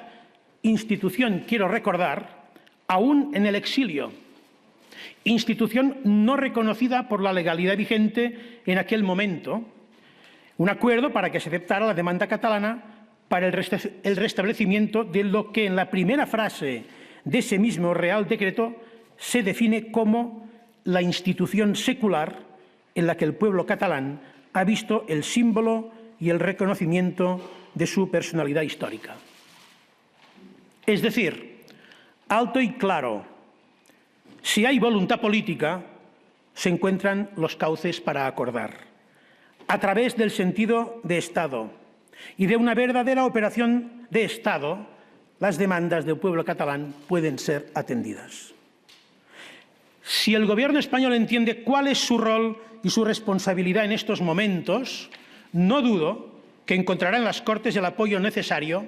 institución, quiero recordar, aún en el exilio, institución no reconocida por la legalidad vigente en aquel momento, un acuerdo para que se aceptara la demanda catalana para el restablecimiento de lo que en la primera frase de ese mismo Real Decreto se define como la institución secular en la que el pueblo catalán ha visto el símbolo y el reconocimiento de su personalidad histórica. Es decir, alto y claro, si hay voluntad política, se encuentran los cauces para acordar. A través del sentido de Estado y de una verdadera operación de Estado, las demandas del pueblo catalán pueden ser atendidas. Si el Gobierno español entiende cuál es su rol y su responsabilidad en estos momentos, no dudo que encontrará en las Cortes el apoyo necesario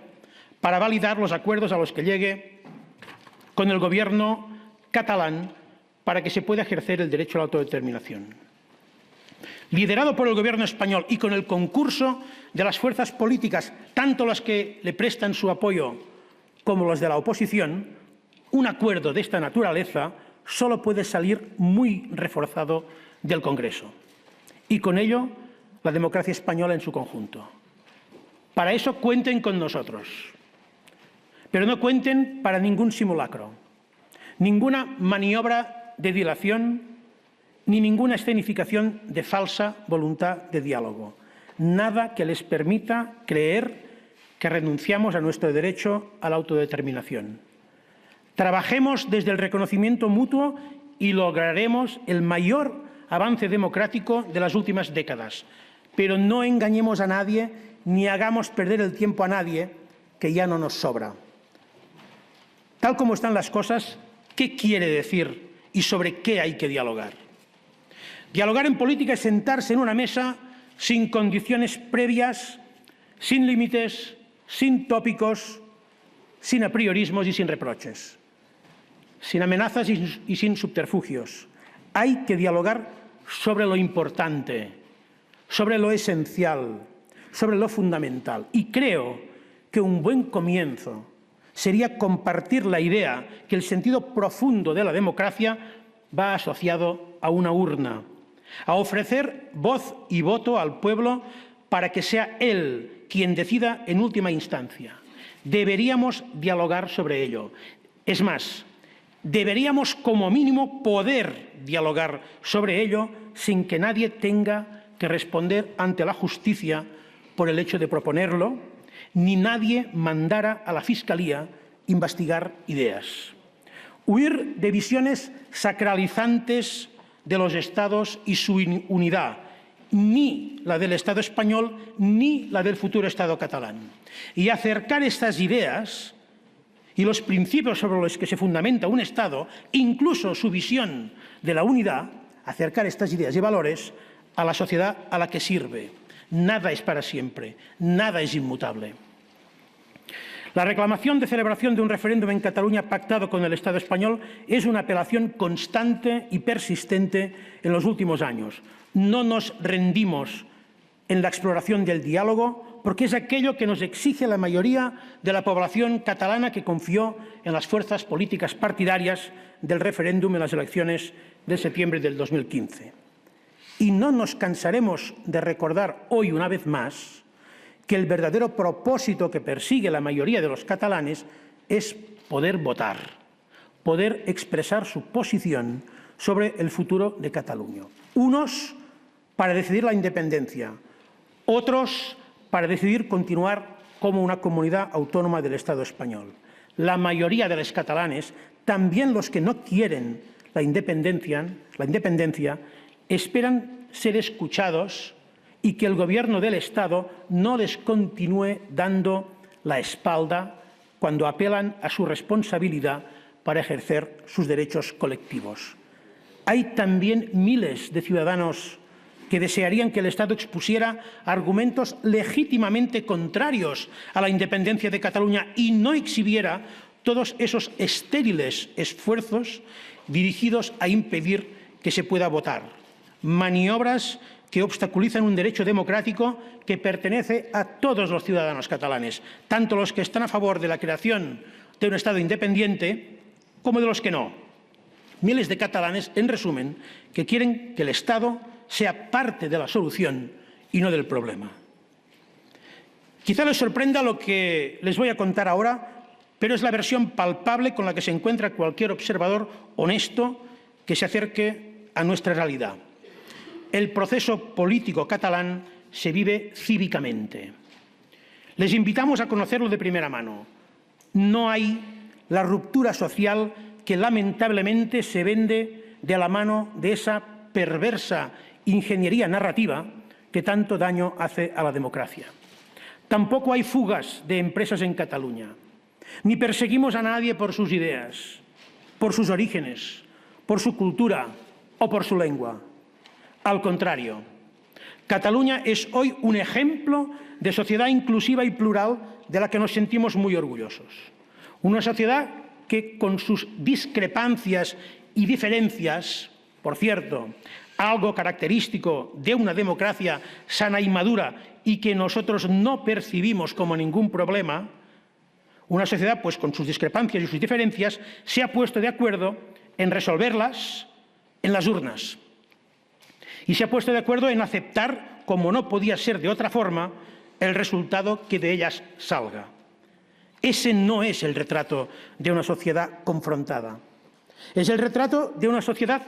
para validar los acuerdos a los que llegue con el Gobierno catalán para que se pueda ejercer el derecho a la autodeterminación. Liderado por el Gobierno español y con el concurso de las fuerzas políticas, tanto las que le prestan su apoyo como las de la oposición, un acuerdo de esta naturaleza solo puede salir muy reforzado del Congreso y con ello la democracia española en su conjunto. Para eso cuenten con nosotros, pero no cuenten para ningún simulacro, ninguna maniobra de dilación ni ninguna escenificación de falsa voluntad de diálogo. Nada que les permita creer que renunciamos a nuestro derecho a la autodeterminación. Trabajemos desde el reconocimiento mutuo y lograremos el mayor avance democrático de las últimas décadas. Pero no engañemos a nadie ni hagamos perder el tiempo a nadie, que ya no nos sobra. Tal como están las cosas, ¿qué quiere decir y sobre qué hay que dialogar? Dialogar en política es sentarse en una mesa sin condiciones previas, sin límites, sin tópicos, sin apriorismos y sin reproches, sin amenazas y sin subterfugios. Hay que dialogar sobre lo importante, sobre lo esencial, sobre lo fundamental. Y creo que un buen comienzo sería compartir la idea que el sentido profundo de la democracia va asociado a una urna, a ofrecer voz y voto al pueblo para que sea él quien decida en última instancia. Deberíamos dialogar sobre ello. Es más, deberíamos como mínimo poder dialogar sobre ello sin que nadie tenga que responder ante la justicia por el hecho de proponerlo, ni nadie mandara a la Fiscalía investigar ideas. Huir de visiones sacralizantes de los Estados y su unidad, ni la del Estado español ni la del futuro Estado catalán. Y acercar estas ideas y los principios sobre los que se fundamenta un Estado, incluso su visión de la unidad, acercar estas ideas y valores a la sociedad a la que sirve. Nada es para siempre, nada es inmutable. La reclamación de celebración de un referéndum en Cataluña pactado con el Estado español es una apelación constante y persistente en los últimos años. No nos rendimos en la exploración del diálogo porque es aquello que nos exige la mayoría de la población catalana que confió en las fuerzas políticas partidarias del referéndum en las elecciones de septiembre del 2015. Y no nos cansaremos de recordar hoy una vez más que el verdadero propósito que persigue la mayoría de los catalanes es poder votar, poder expresar su posición sobre el futuro de Cataluña. Unos para decidir la independencia, otros para decidir continuar como una comunidad autónoma del Estado español. La mayoría de los catalanes, también los que no quieren la independencia, esperan ser escuchados y que el Gobierno del Estado no les continúe dando la espalda cuando apelan a su responsabilidad para ejercer sus derechos colectivos. Hay también miles de ciudadanos que desearían que el Estado expusiera argumentos legítimamente contrarios a la independencia de Cataluña y no exhibiera todos esos estériles esfuerzos dirigidos a impedir que se pueda votar. Maniobras que obstaculizan un derecho democrático que pertenece a todos los ciudadanos catalanes, tanto los que están a favor de la creación de un Estado independiente como de los que no. Miles de catalanes, en resumen, que quieren que el Estado sea parte de la solución y no del problema. Quizá les sorprenda lo que les voy a contar ahora, pero es la versión palpable con la que se encuentra cualquier observador honesto que se acerque a nuestra realidad. El proceso político catalán se vive cívicamente. Les invitamos a conocerlo de primera mano. No hay la ruptura social que lamentablemente se vende de la mano de esa perversa ingeniería narrativa que tanto daño hace a la democracia. Tampoco hay fugas de empresas en Cataluña, ni perseguimos a nadie por sus ideas, por sus orígenes, por su cultura o por su lengua. Al contrario, Cataluña es hoy un ejemplo de sociedad inclusiva y plural de la que nos sentimos muy orgullosos. Una sociedad que, con sus discrepancias y diferencias, por cierto, algo característico de una democracia sana y madura y que nosotros no percibimos como ningún problema, una sociedad, pues con sus discrepancias y sus diferencias, se ha puesto de acuerdo en resolverlas en las urnas. Y se ha puesto de acuerdo en aceptar, como no podía ser de otra forma, el resultado que de ellas salga. Ese no es el retrato de una sociedad confrontada. Es el retrato de una sociedad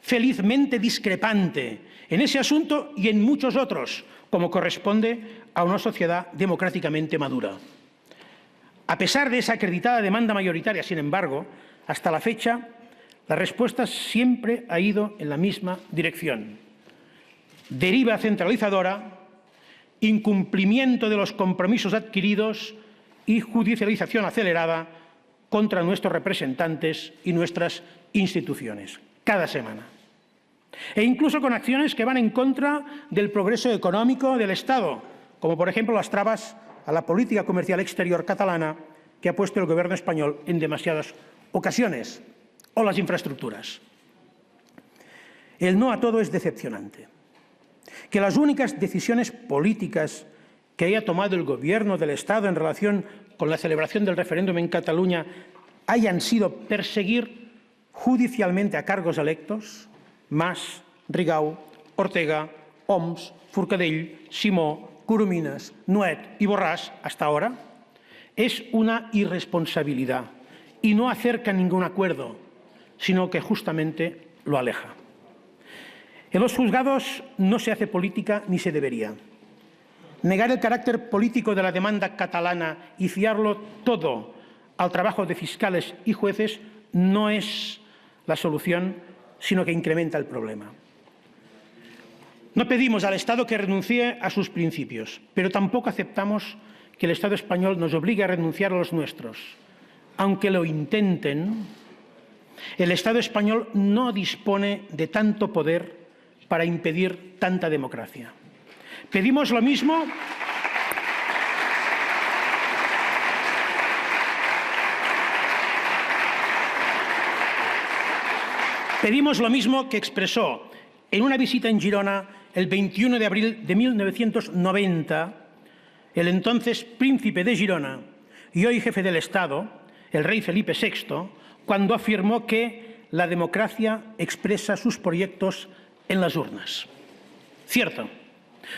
felizmente discrepante en ese asunto y en muchos otros, como corresponde a una sociedad democráticamente madura. A pesar de esa acreditada demanda mayoritaria, sin embargo, hasta la fecha, la respuesta siempre ha ido en la misma dirección. Deriva centralizadora, incumplimiento de los compromisos adquiridos y judicialización acelerada contra nuestros representantes y nuestras instituciones, cada semana. E incluso con acciones que van en contra del progreso económico del Estado, como por ejemplo las trabas a la política comercial exterior catalana que ha puesto el Gobierno español en demasiadas ocasiones, o las infraestructuras. El no a todo es decepcionante. Que las únicas decisiones políticas que haya tomado el Gobierno del Estado en relación con la celebración del referéndum en Cataluña hayan sido perseguir judicialmente a cargos electos, Mas, Rigau, Ortega, Homs, Forcadell, Simó, Coromines, Nuet y Borràs, hasta ahora, es una irresponsabilidad y no acerca ningún acuerdo, sino que justamente lo aleja. En los juzgados no se hace política ni se debería. Negar el carácter político de la demanda catalana y fiarlo todo al trabajo de fiscales y jueces no es la solución, sino que incrementa el problema. No pedimos al Estado que renuncie a sus principios, pero tampoco aceptamos que el Estado español nos obligue a renunciar a los nuestros. aunque lo intenten, el Estado español no dispone de tanto poder para impedir tanta democracia. Pedimos lo mismo que expresó en una visita en Girona el 21 de abril de 1990 el entonces príncipe de Girona y hoy jefe del Estado, el rey Felipe VI, cuando afirmó que la democracia expresa sus proyectos en las urnas. Cierto,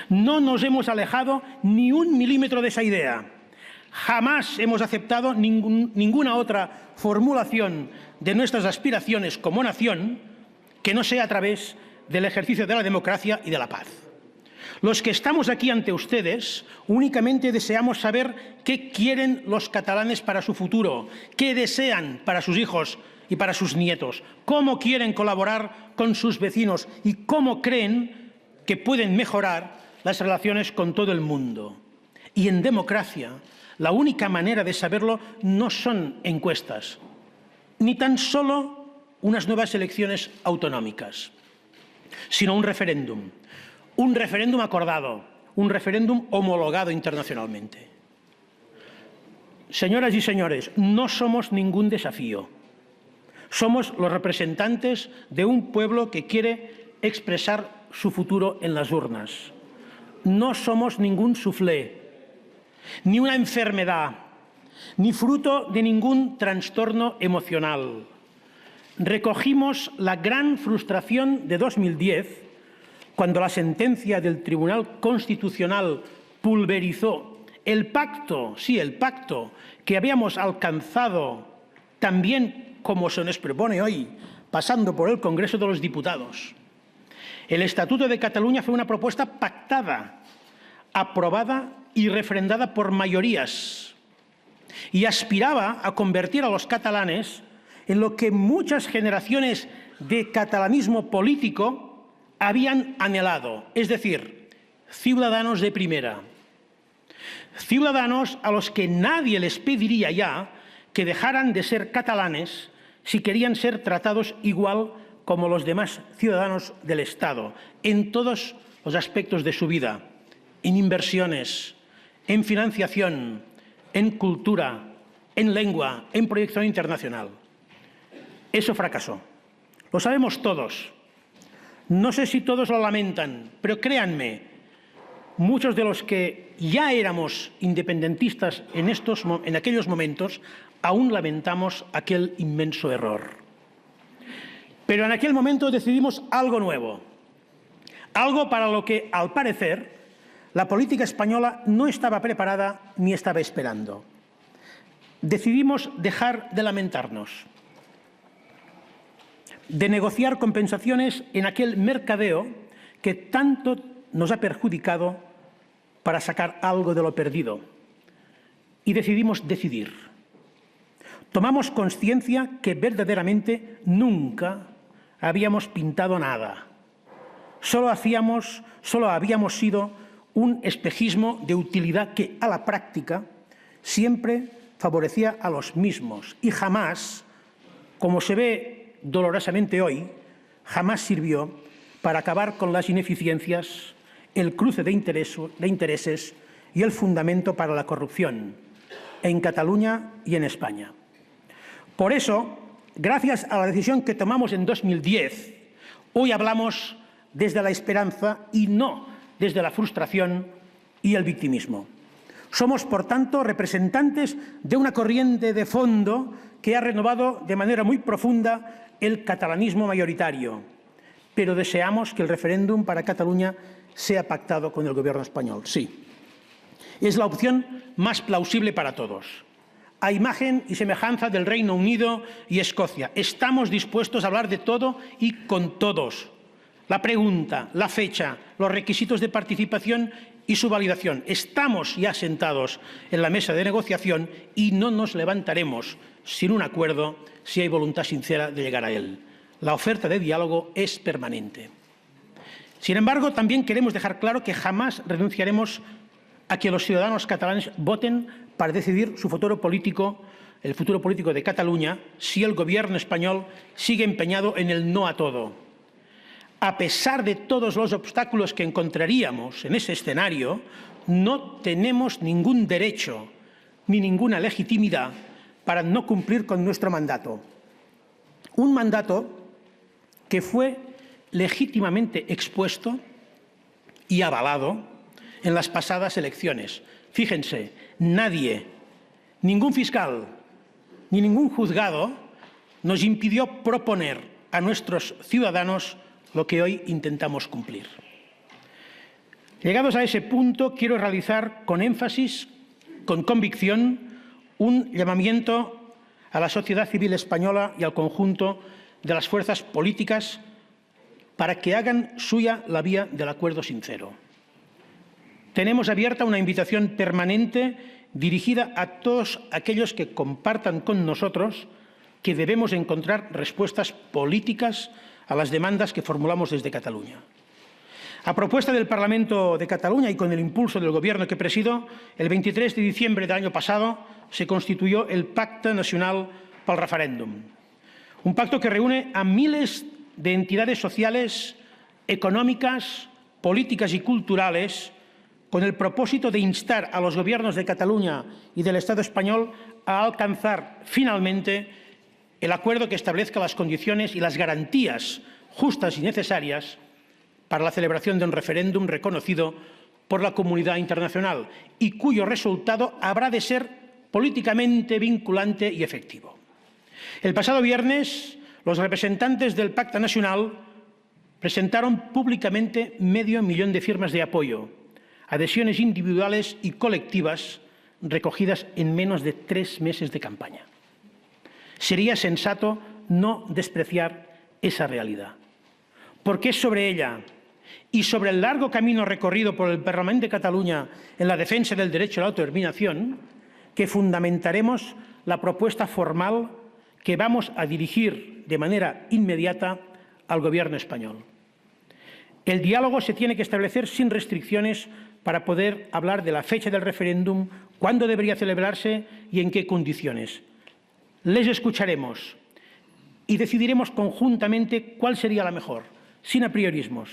no nos hemos alejado ni un milímetro de esa idea. Jamás hemos aceptado ninguna otra formulación de nuestras aspiraciones como nación que no sea a través del ejercicio de la democracia y de la paz. Los que estamos aquí ante ustedes únicamente deseamos saber qué quieren los catalanes para su futuro, qué desean para sus hijos y para sus nietos, cómo quieren colaborar con sus vecinos y cómo creen que pueden mejorar las relaciones con todo el mundo. Y en democracia, la única manera de saberlo no son encuestas, ni tan solo unas nuevas elecciones autonómicas, sino un referéndum acordado, un referéndum homologado internacionalmente. Señoras y señores, no somos ningún desafío. Somos los representantes de un pueblo que quiere expresar su futuro en las urnas. No somos ningún suflé, ni una enfermedad, ni fruto de ningún trastorno emocional. Recogimos la gran frustración de 2010, cuando la sentencia del Tribunal Constitucional pulverizó el pacto, sí, el pacto que habíamos alcanzado también como se nos propone hoy, pasando por el Congreso de los Diputados. El Estatuto de Cataluña fue una propuesta pactada, aprobada y refrendada por mayorías y aspiraba a convertir a los catalanes en lo que muchas generaciones de catalanismo político habían anhelado, es decir, ciudadanos de primera. Ciudadanos a los que nadie les pediría ya que dejaran de ser catalanes si querían ser tratados igual como los demás ciudadanos del Estado, en todos los aspectos de su vida, en inversiones, en financiación, en cultura, en lengua, en proyección internacional. Eso fracasó. Lo sabemos todos. No sé si todos lo lamentan, pero créanme, muchos de los que ya éramos independentistas en aquellos momentos, aún lamentamos aquel inmenso error. Pero en aquel momento decidimos algo nuevo, algo para lo que, al parecer, la política española no estaba preparada ni estaba esperando. Decidimos dejar de lamentarnos, de negociar compensaciones en aquel mercadeo que tanto nos ha perjudicado para sacar algo de lo perdido. Y decidimos decidir. Tomamos conciencia que verdaderamente nunca habíamos pintado nada. Solo habíamos sido un espejismo de utilidad que, a la práctica, siempre favorecía a los mismos y jamás, como se ve dolorosamente hoy, jamás sirvió para acabar con las ineficiencias, el cruce de intereses y el fundamento para la corrupción en Cataluña y en España. Por eso, gracias a la decisión que tomamos en 2010, hoy hablamos desde la esperanza y no desde la frustración y el victimismo. Somos, por tanto, representantes de una corriente de fondo que ha renovado de manera muy profunda el catalanismo mayoritario, pero deseamos que el referéndum para Cataluña sea pactado con el Gobierno español. Sí, es la opción más plausible para todos. A imagen y semejanza del Reino Unido y Escocia, estamos dispuestos a hablar de todo y con todos. La pregunta, la fecha, los requisitos de participación y su validación. Estamos ya sentados en la mesa de negociación y no nos levantaremos sin un acuerdo si hay voluntad sincera de llegar a él. La oferta de diálogo es permanente. Sin embargo, también queremos dejar claro que jamás renunciaremos a que los ciudadanos catalanes voten para decidir su futuro político el futuro político de Cataluña si el Gobierno español sigue empeñado en el no a todo. A pesar de todos los obstáculos que encontraríamos en ese escenario, no tenemos ningún derecho ni ninguna legitimidad para no cumplir con nuestro mandato. Un mandato que fue legítimamente expuesto y avalado en las pasadas elecciones. Fíjense, nadie, ningún fiscal ni ningún juzgado nos impidió proponer a nuestros ciudadanos lo que hoy intentamos cumplir. Llegados a ese punto, quiero realizar con énfasis, con convicción, un llamamiento a la sociedad civil española y al conjunto de las fuerzas políticas para que hagan suya la vía del acuerdo sincero. Tenemos abierta una invitación permanente dirigida a todos aquellos que compartan con nosotros que debemos encontrar respuestas políticas a las demandas que formulamos desde Cataluña. A propuesta del Parlamento de Cataluña y con el impulso del Gobierno que presido, el 23 de diciembre del año pasado se constituyó el Pacte Nacional pel Referéndum. Un pacto que reúne a miles de entidades sociales, económicas, políticas y culturales con el propósito de instar a los gobiernos de Cataluña y del Estado español a alcanzar finalmente el acuerdo que establezca las condiciones y las garantías justas y necesarias para la celebración de un referéndum reconocido por la comunidad internacional y cuyo resultado habrá de ser políticamente vinculante y efectivo. El pasado viernes, los representantes del Pacte Nacional presentaron públicamente 500.000 de firmas de apoyo, adhesiones individuales y colectivas recogidas en menos de 3 meses de campaña. Sería sensato no despreciar esa realidad, porque es sobre ella y sobre el largo camino recorrido por el Parlamento de Cataluña en la defensa del derecho a la autodeterminación que fundamentaremos la propuesta formal que vamos a dirigir de manera inmediata al Gobierno español. El diálogo se tiene que establecer sin restricciones para poder hablar de la fecha del referéndum, cuándo debería celebrarse y en qué condiciones. Les escucharemos y decidiremos conjuntamente cuál sería la mejor, sin apriorismos.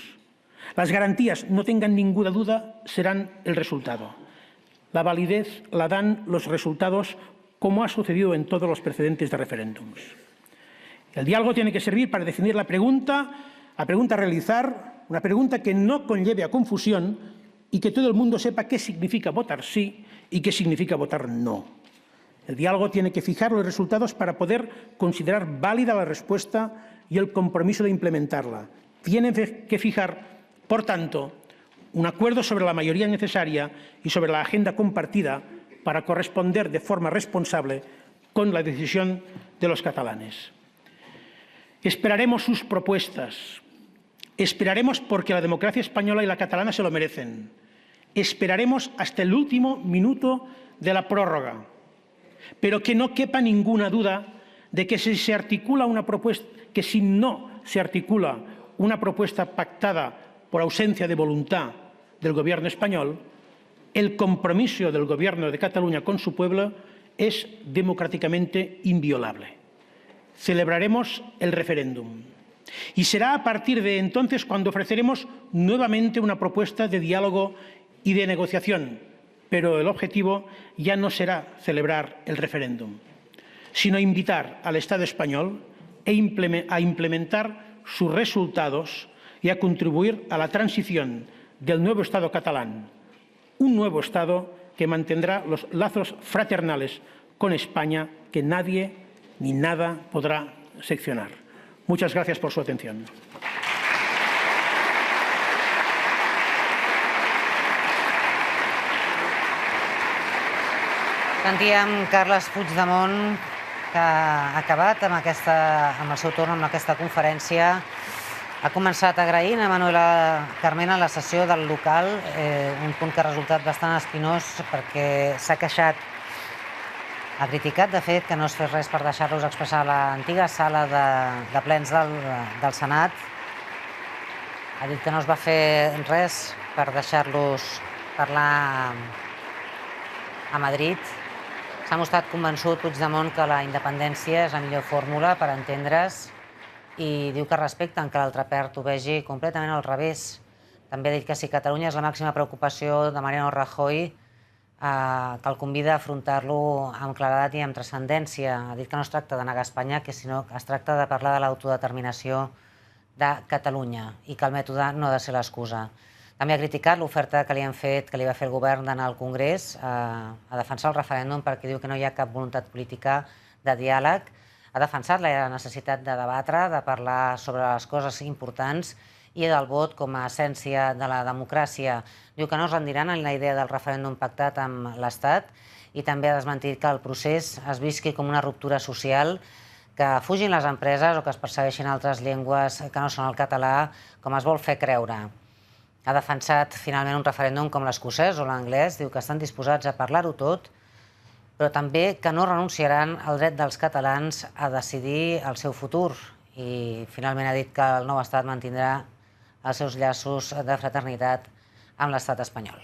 Las garantías, no tengan ninguna duda, serán el resultado. La validez la dan los resultados, como ha sucedido en todos los precedentes de referéndums. El diálogo tiene que servir para definir la pregunta a realizar, una pregunta que no conlleve a confusión y que todo el mundo sepa qué significa votar sí y qué significa votar no. El diálogo tiene que fijar los resultados para poder considerar válida la respuesta y el compromiso de implementarla. Tiene que fijar, por tanto, un acuerdo sobre la mayoría necesaria y sobre la agenda compartida para corresponder de forma responsable con la decisión de los catalanes. Esperaremos sus propuestas. Esperaremos porque la democracia española y la catalana se lo merecen. Esperaremos hasta el último minuto de la prórroga. Pero que no quepa ninguna duda de que si no se articula una propuesta pactada por ausencia de voluntad del Gobierno español, el compromiso del Gobierno de Cataluña con su pueblo es democráticamente inviolable. Celebraremos el referéndum. Y será a partir de entonces cuando ofreceremos nuevamente una propuesta de diálogo y de negociación, pero el objetivo ya no será celebrar el referéndum, sino invitar al Estado español a implementar sus resultados y a contribuir a la transición del nuevo Estado catalán, un nuevo Estado que mantendrá los lazos fraternales con España que nadie ni nada podrá seccionar. Muchas gracias por su atención. Sentíem Carles Puigdemont, que ha acabat amb el seu torn amb aquesta conferència. Ha començat agraint a Manuela Carmena la sessió del local, un punt que ha resultat bastant espinós perquè s'ha queixat, ha criticat, de fet, que no es fes res per deixar-los expressar a l'antiga sala de plens del Senat. Ha dit que no es va fer res per deixar-los parlar a Madrid. S'ha mostrat convençut Puigdemont que la independència és la millor fórmula per entendre's i diu que respecten que l'altre part ho vegi completament al revés. També ha dit que si Catalunya és la màxima preocupació de Mariano Rajoy, que el convida a afrontar-lo amb claredat i amb transcendència. Ha dit que no es tracta de negar Espanya, sinó que es tracta de parlar de l'autodeterminació de Catalunya i que el mètode no ha de ser l'excusa. També ha criticat l'oferta que li han fet, que li va fer el govern d'anar al Congrés a defensar el referèndum perquè diu que no hi ha cap voluntat política de diàleg. Ha defensat la necessitat de debatre, de parlar sobre les coses importants i del vot com a essència de la democràcia. Diu que no es rendiran en la idea del referèndum pactat amb l'Estat i també ha desmentit que el procés es visqui com una ruptura social, que fugin les empreses o que es persegueixin altres llengües que no són el català, com es vol fer creure. Ha defensat finalment un referèndum com l'escocès o l'anglès, diu que estan disposats a parlar-ho tot, però també que no renunciaran al dret dels catalans a decidir el seu futur. I finalment ha dit que el nou estat mantindrà els seus llaços de fraternitat amb l'estat espanyol.